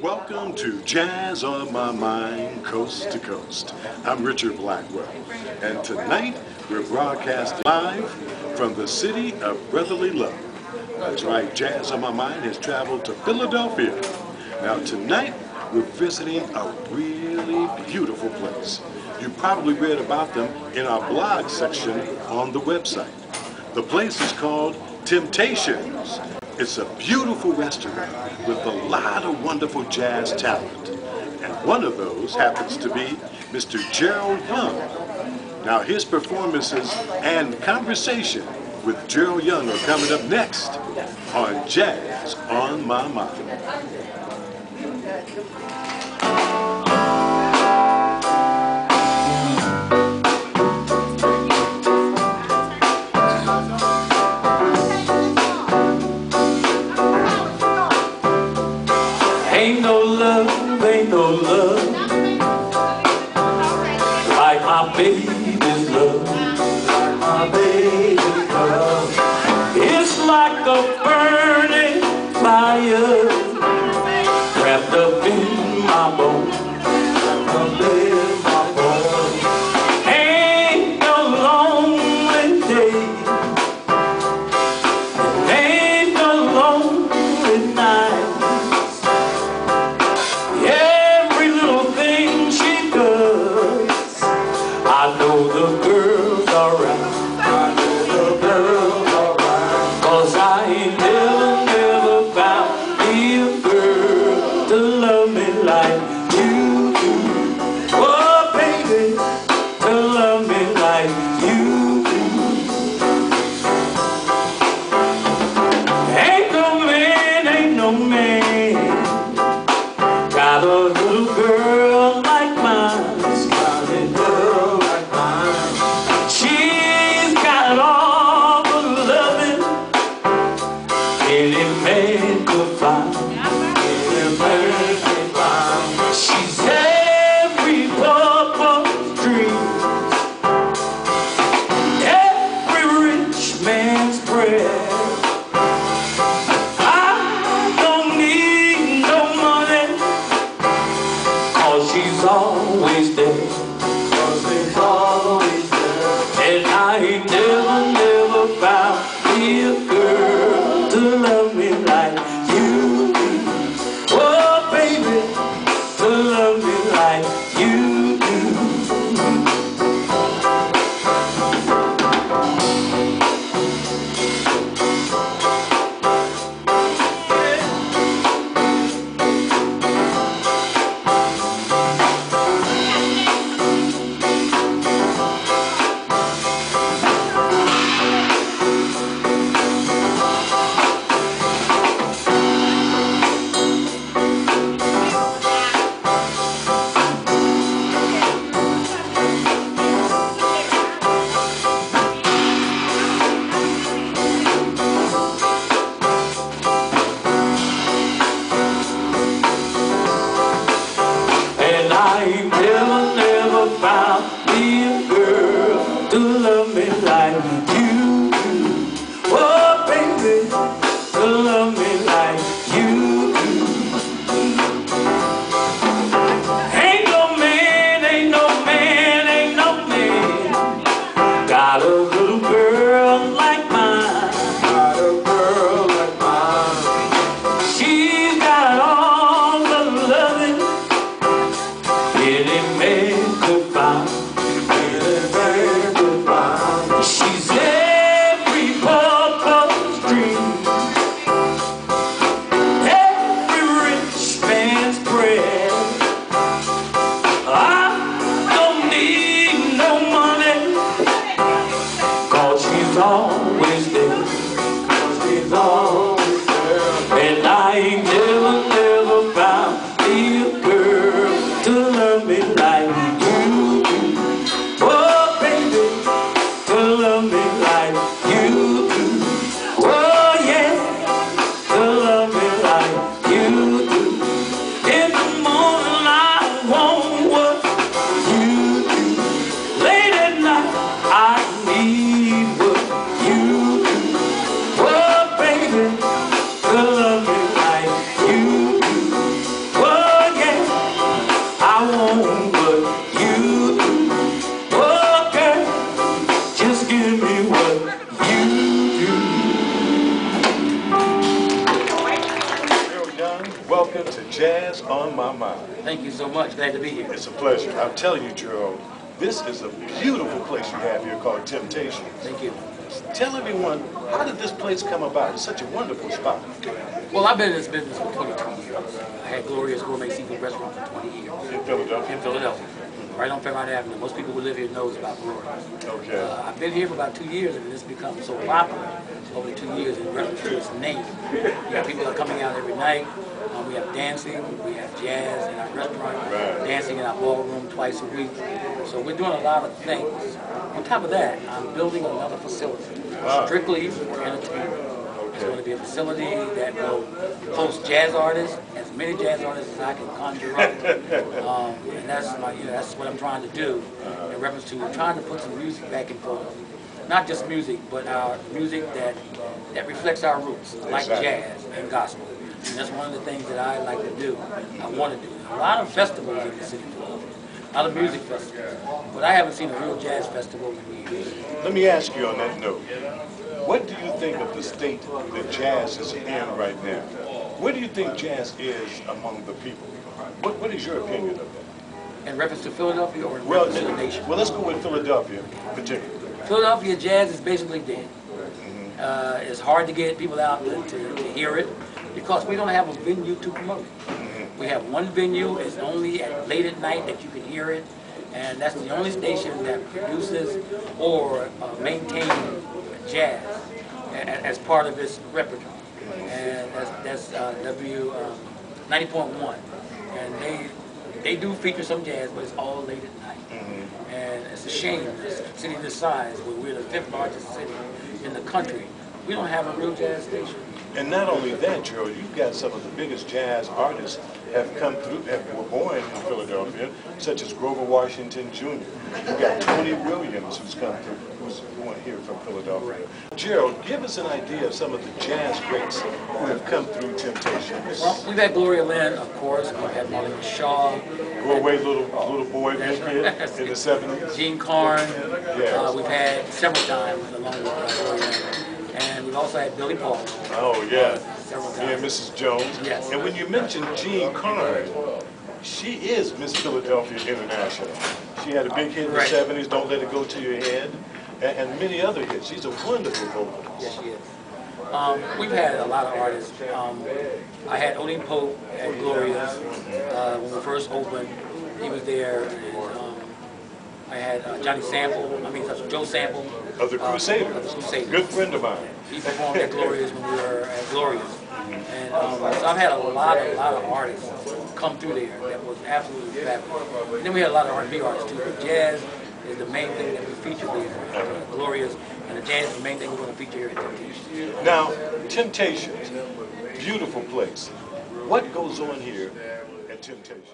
Welcome to Jazz on My Mind, Coast to Coast. I'm Richard Blackwell, and tonight we're broadcasting live from the city of brotherly love. That's right, Jazz on My Mind has traveled to Philadelphia. Now tonight we're visiting a really beautiful place. You probably read about them in our blog section on the website. The place is called Temptations. It's a beautiful restaurant with a lot of wonderful jazz talent. And one of those happens to be Mr. Gerald Young. Now his performances and conversation with Gerald Young are coming up next on Jazz on My Mind. Ain't no love like my baby's love, like my baby's love. It's like a burning fire wrapped up in my bones, wrapped up in my bones. Ain't no lonely day, ain't no lonely night. I know the girl's alright, I know the girl's alright, 'cause I ain't never found me a girl to love me like you do. Oh baby, to love me like you do. Ain't no man got a little girl like mine. Any man could find, any man Young, welcome to Jazz on My Mind. Thank you so much. Glad to be here. It's a pleasure. I'm telling you, Gerald, this is a beautiful place you have here called Temptation. Thank you. Tell everyone, how did this place come about? It's such a wonderful spot. Well, I've been in this business for 22 years. I had Gloria's Gourmet Seafood Restaurant for 20 years. In Philadelphia? In Philadelphia. Right on Fairmount Avenue. Most people who live here knows about Gloria's. Okay. I've been here for about 2 years, and it's become so popular over the 2 years in reference to its name. You have people that are coming out every night. We have dancing, we have jazz in our restaurant, dancing in our ballroom twice a week. So we're doing a lot of things. On top of that, I'm building another facility, strictly for entertainment. It's going to be a facility that will host jazz artists, as many jazz artists as I can conjure up. And that's what I'm trying to do in reference to trying to put some music back in Philadelphia. Not just music, but our music that reflects our roots, like jazz and gospel. And that's one of the things that I like to do, I want to do. A lot of festivals in the city of Philadelphia, a lot of music festivals, but I haven't seen a real jazz festival in years. Let me ask you on that note, what do you think of the state that jazz is in right now? Where do you think jazz is among the people? What is your opinion of that? In reference to Philadelphia or in reference to the nation? Well, let's go with Philadelphia particularly. Philadelphia jazz is basically dead. It's hard to get people out to hear it because we don't have a venue to promote it. We have one venue, it's only late at night that you can hear it, and that's the only station that produces or maintains jazz as part of its repertoire. And that's W 90.1. And they do feature some jazz, but it's all late at night. And it's a shame, this city this size, where we're the 5th largest city in the country, we don't have a real jazz station. And not only that, Gerald, you've got some of the biggest jazz artists have come through, were born in Philadelphia, such as Grover Washington Jr. You've got Tony Williams, who's come through, who's born here from Philadelphia. Gerald, give us an idea of some of the jazz greats who have come through Temptation. Well, we've had Gloria Lynn, of course. We've had Marlena Shaw. Go away, little boy, big kid in the 70s. Gene Carn. Yes. We've had several times along with Gloria Lynn. And we've also had Billy Paul. Oh, yeah. Several times. Yeah, Mrs. Jones. Yes. And when you mention Gene Carn, she is Miss Philadelphia International. She had a big hit in the 70s, Don't Let It Go to Your Head, and many other hits. She's a wonderful vocalist. Yes, she is. We've had a lot of artists. I had Odin Pope at Gloria's when we first opened. He was there. And, I had Joe Sample. Of the Crusaders. Of the Crusaders. Good friend of mine. He performed at Gloria's when we were at Gloria's. And so I've had a lot of artists come through there that was absolutely fabulous. And then we had a lot of R&B artists too. But jazz is the main thing that we feature there at Gloria's, and the jazz is the main thing we're going to feature here at Temptation. Now, Temptations, beautiful place. What goes on here at Temptations?